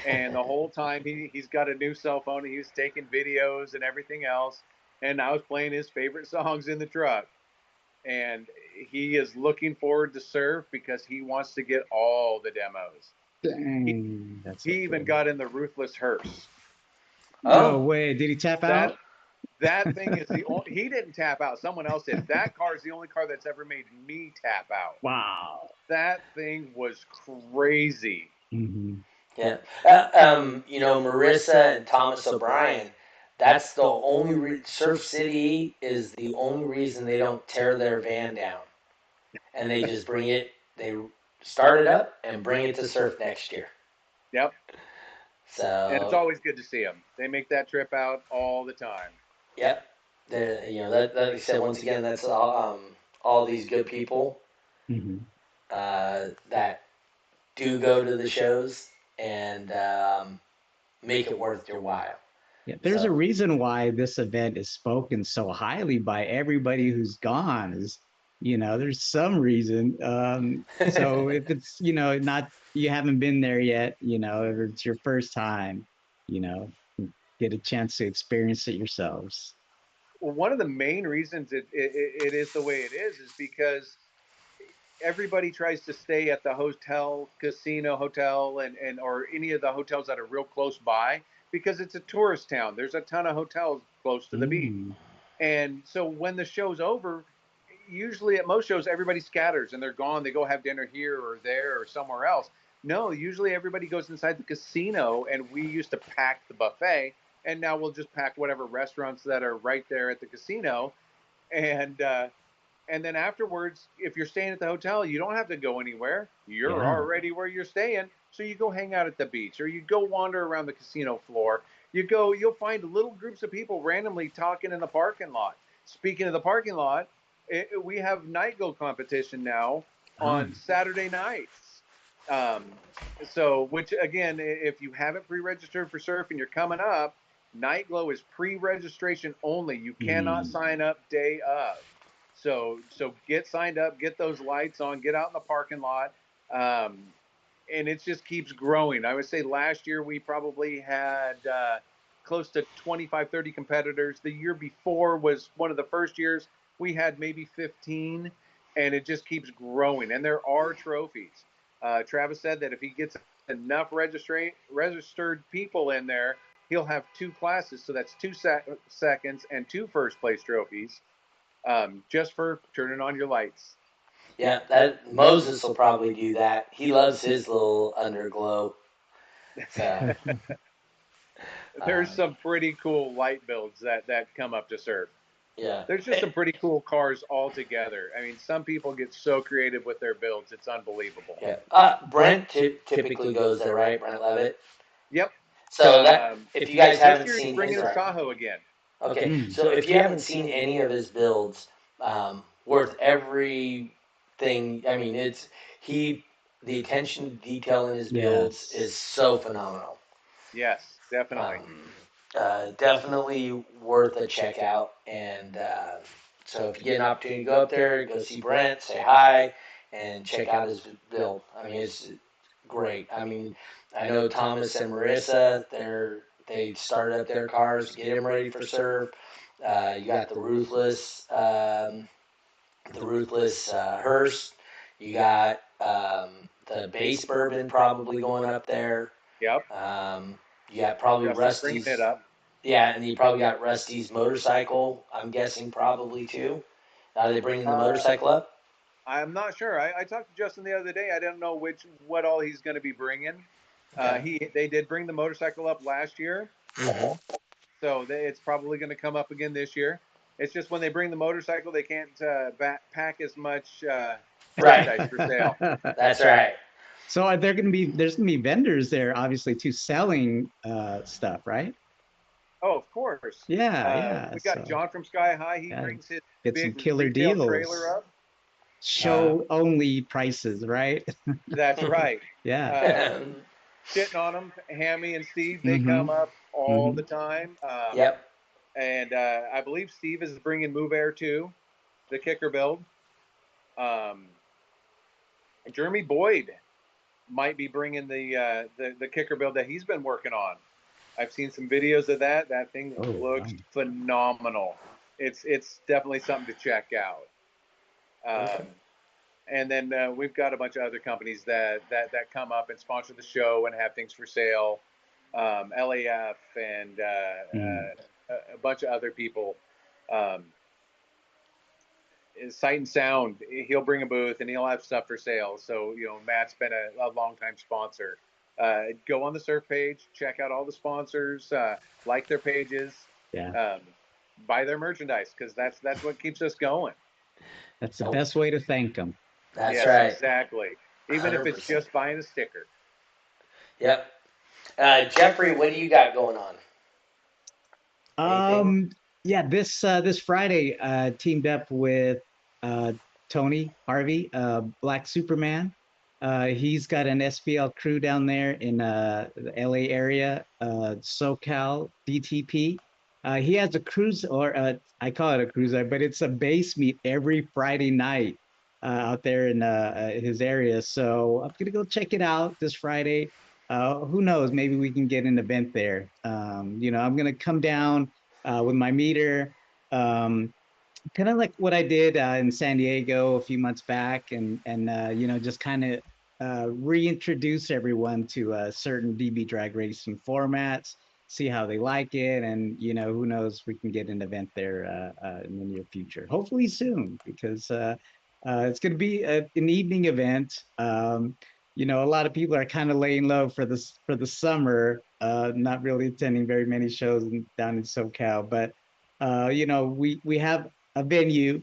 And the whole time he's got a new cell phone. He was taking videos and everything else. And I was playing his favorite songs in the truck. And he is looking forward to Surf because he wants to get all the demos. Dang, he even got in the Ruthless Hearse. No way. Did he tap out? That thing is the only, he didn't tap out. Someone else did. That car is the only car that's ever made me tap out. Wow. That thing was crazy. Mm-hmm. Yeah. Marissa and Thomas O'Brien, that's the only Surf City is the only reason they don't tear their van down. And they just they start it up and bring it to surf next year. Yep. So, and it's always good to see them. They make that trip out all the time. Yep. That like I said, once again, that's all these good people Mm-hmm. that do go to the shows and make it worth your while. Yeah, there's a reason why this event is spoken so highly by everybody who's gone. There's some reason. So if it's not you haven't been there yet, if it's your first time, get a chance to experience it yourselves. Well, one of the main reasons it is the way it is because everybody tries to stay at the casino hotel, and or any of the hotels that are real close by because it's a tourist town. There's a ton of hotels close to the beach. And so when the show's over, usually at most shows, everybody scatters and they're gone. They go have dinner here or there or somewhere else. No, usually everybody goes inside the casino, and we used to pack the buffet. And now we'll just pack whatever restaurants that are right there at the casino. And then afterwards, if you're staying at the hotel, you don't have to go anywhere. You're already where you're staying. So you go hang out at the beach, or you go wander around the casino floor. You'll find little groups of people randomly talking in the parking lot. Speaking of the parking lot, we have night go competition now on Saturday nights. So, which again, if you haven't pre-registered for surf and you're coming up, Night Glow is pre-registration only. You cannot sign up day of. So get signed up, get those lights on, get out in the parking lot. And it just keeps growing. I would say last year we probably had close to 25, 30 competitors. The year before was one of the first years. We had maybe 15, and it just keeps growing. And there are trophies. Travis said that if he gets enough registered people in there, he'll have 2 classes. So that's 2 seconds and 2 first place trophies. Just for turning on your lights. Yeah, that Moses will probably do that. He loves his little underglow. So. There's some pretty cool light builds that come up to surf. Yeah. There's just some pretty cool cars all together. I mean, some people get so creative with their builds. It's unbelievable. Yeah. Brent typically goes there, right? Brent Levitt? Yep. So if you guys haven't this year seen he's bringing his Tahoe again. Okay, so if you haven't seen any of his builds, worth everything. I mean, the attention to detail in his builds is so phenomenal. Yes, definitely. Definitely worth a check out. And so if you get an opportunity to go up there, go see Brent, say hi, and check out his build. I mean, it's great. I mean, I know Thomas and Marissa, they started up their cars, get them ready for surf. You got the Ruthless Hearst. You got the Base Bourbon probably going up there. Yep. You got probably Rusty's. It up. Yeah, and you probably got Rusty's motorcycle. I'm guessing probably too. Are they bringing the motorcycle up? I'm not sure. I talked to Justin the other day. I don't know what all he's going to be bringing. Okay. They did bring the motorcycle up last year, so it's probably going to come up again this year. It's just when they bring the motorcycle, they can't pack as much merchandise for sale. That's right. So there's going to be vendors there, obviously, too, selling stuff, right? Oh, of course. Yeah. We got John from Sky High. He brings his get big some killer deals. Trailer up. Show only prices, right? That's right. Yeah. Shitting on them, Hammy and Steve, they come up all the time. Yep. And I believe Steve is bringing Move Air too, the kicker build. Jeremy Boyd might be bringing the kicker build that he's been working on. I've seen some videos of that. That thing looks phenomenal. It's definitely something to check out. And then we've got a bunch of other companies that come up and sponsor the show and have things for sale. LAF and a bunch of other people. Um, Sight and Sound, he'll bring a booth and he'll have stuff for sale. So, Matt's been a long time sponsor. Go on the surf page, check out all the sponsors, like their pages, Yeah, um, buy their merchandise, because that's what keeps us going. that's the best way to thank them. That's Yes, right. exactly. Even if it's 100%. just buying a sticker. Yep. Jeffrey, what do you got going on? Anything? Yeah, this Friday, teamed up with uh Tony Harvey, Black Superman. He's got an SPL crew down there in the LA area, SoCal DTP. He has a cruise, or I call it a cruiser, but it's a base meet every Friday night out there in his area. So I'm gonna go check it out this Friday. Who knows? Maybe we can get an event there. I'm gonna come down with my meter, kind of like what I did in San Diego a few months back, and just kind of reintroduce everyone to certain DB drag racing formats, see how they like it, and who knows, we can get an event there in the near future, hopefully soon, because it's going to be an evening event. A lot of people are kind of laying low for the summer, not really attending very many shows down in SoCal, but we have a venue,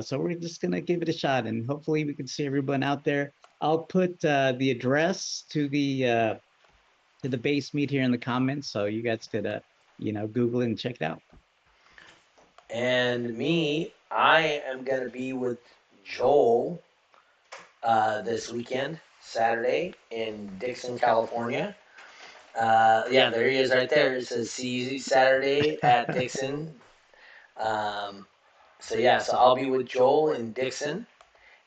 so we're just gonna give it a shot, and hopefully we can see everyone out there. I'll put the address to the base meet here in the comments, so you guys could Google it and check it out. And me, I am going to be with Joel this weekend, Saturday, in Dixon, California. Yeah, there he is right there. It says see you Saturday at Dixon. Um, so I'll be with Joel in Dixon,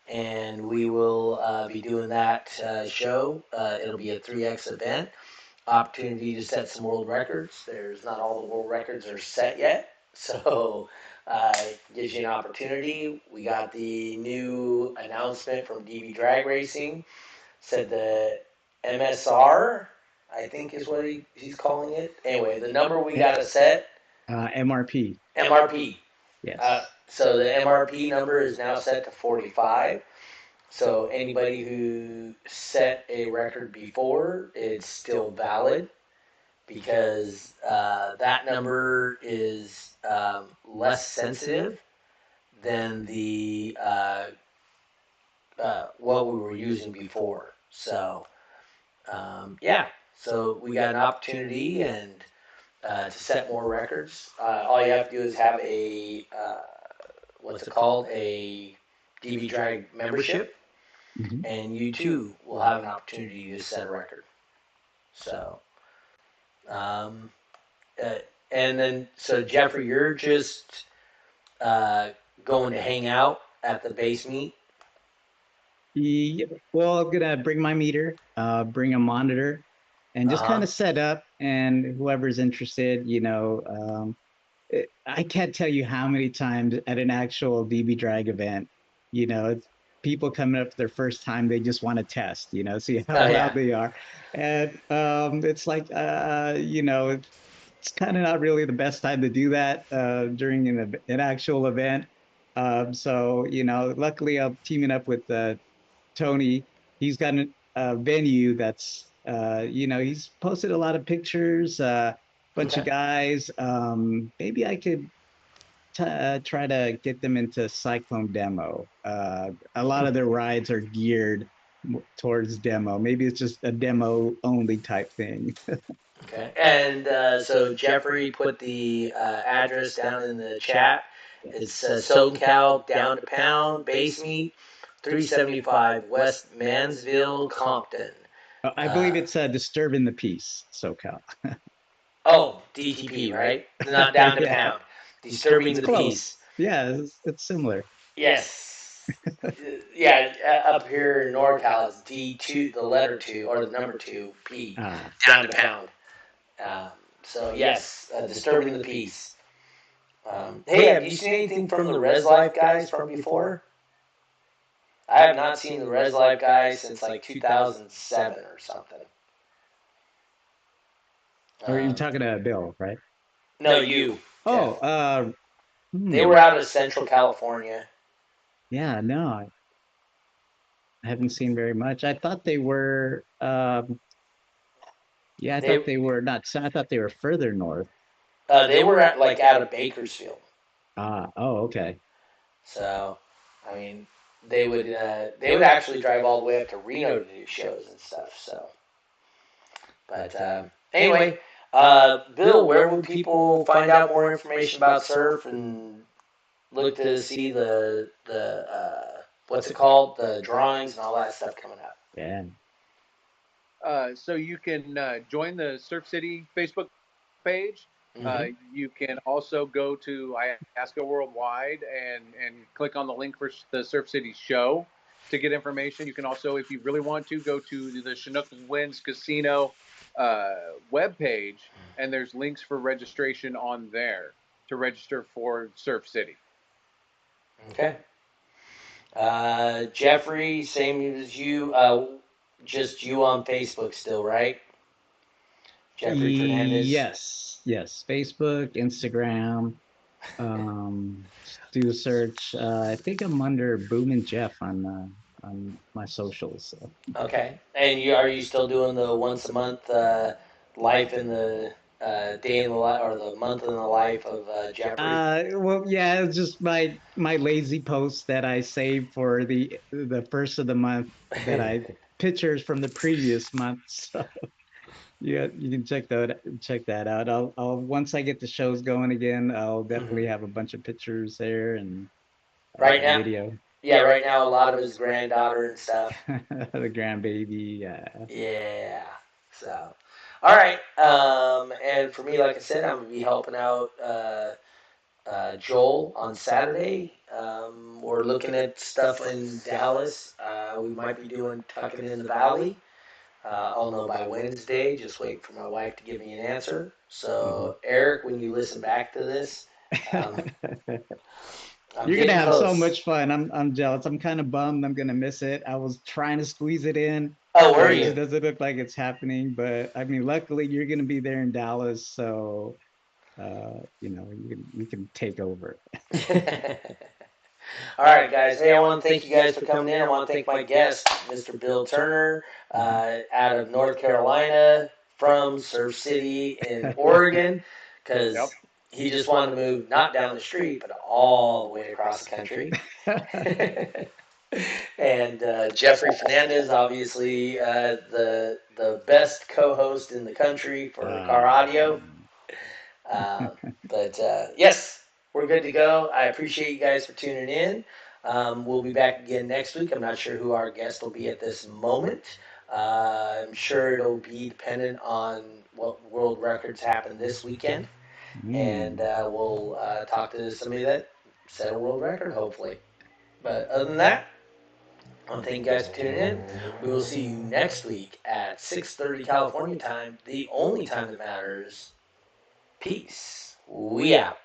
and we will be doing that show. It'll be a 3X event. Opportunity to set some world records. There's not all the world records are set yet, so gives you an opportunity. We got the new announcement from DB Drag Racing. Said the MSR, I think is what he's calling it. Anyway, the number we got to set. MRP. MRP. Yes. So the MRP number is now set to 45. So anybody who set a record before, it's still valid, because that number is less sensitive than the what we were using before. So yeah, so we got an opportunity and to set more records. All you have to do is have a what's it called, a DB Drag membership, Mm-hmm. and you too will have an opportunity to set a record. So, um, uh, and then so Jeffrey, you're just uh, going to hang out at the base meet. Yeah, well, I'm gonna bring my meter, bring a monitor, and just kind of set up. And whoever's interested, I can't tell you how many times at an actual DB drag event, it's people coming up for their first time, they just want to test, see how loud they are. And it's like, it's kind of not really the best time to do that during an actual event. So, luckily I'm teaming up with Tony. He's got a venue that's, he's posted a lot of pictures, bunch of guys. Maybe I could try to get them into Cyclone demo. A lot of their rides are geared towards demo. Maybe it's just a demo only type thing. Okay. And so Jeffrey put the address down in the chat. It's SoCal down to pound base meet 375 West Mansville, Compton. I believe it's Disturbing the Peace, SoCal. Oh, DTP, right? Not down to pound. Disturbing the close. Peace. Yeah, it's similar. Yes. Yeah, up here in NorCal, it's D2, the letter 2, or the number 2, P, down to pound. So, yes, Disturbing the Peace. Hey, have you seen anything from the Res Life guys from before? I have not seen the Res Life guys since like 2007 or something. Or you're talking to Bill, right? No, you. Oh, Jeff. They were out of Central California. Yeah, no, I haven't seen very much. I thought they were, yeah, I thought they were not, I thought they were further north. They were like out of Bakersfield. Oh, okay. So, I mean, they would actually drive all the way up to Reno to do shows and stuff. So, but anyway, Bill, where would people find out more information about surf and look to see the what's it called, the drawings and all that stuff coming up? Yeah. So you can join the Surf City Facebook page. You can also go to Iasca Worldwide and click on the link for the Surf City show to get information. You can also, if you really want to, go to the Chinook Winds Casino webpage, and there's links for registration on there to register for Surf City. Okay. Jeffrey, same as you. Just you on Facebook still, right? Jeffrey Fernandez. Yes. Facebook, Instagram. Do a search. I think I'm under Boom and Jeff on my socials. So. Okay. And are you still doing the once a month life in the day in the life or the month in the life of Jeffrey? Well, yeah, it's just my lazy post that I save for the first of the month that I pictures from the previous month. So yeah, you can check that out. I'll once I get the shows going again, I'll definitely have a bunch of pictures there and right now video. Yeah, right now a lot of his granddaughter and stuff. The grandbaby, yeah. Yeah. So, all right. And for me, like I said, I'm gonna be helping out Joel on Saturday. We're looking at stuff in Dallas. We might be doing Tucking in the Valley. I'll know by Wednesday. Just wait for my wife to give me an answer. So, Eric, when you listen back to this, you're gonna have so much fun. I'm jealous. I'm kind of bummed. I'm gonna miss it. I was trying to squeeze it in. Oh, were you? It doesn't look like it's happening, but I mean, luckily you're gonna be there in Dallas, so you can take over. All right, guys. Hey, I want to thank you guys for coming in. I want to thank my guest, Mr. Bill Turner, out of North Carolina, from Surf City in Oregon, because he just wanted to move not down the street, but all the way across the country. And Jeffrey Fernandez, obviously the best co-host in the country for car audio. But yes, we're good to go. I appreciate you guys for tuning in. We'll be back again next week. I'm not sure who our guest will be at this moment. I'm sure it'll be dependent on what world records happen this weekend. And we'll talk to somebody that set a world record, hopefully. But other than that, I want to thank you guys for tuning in. We will see you next week at 6:30 California time, the only time that matters. Peace. We out.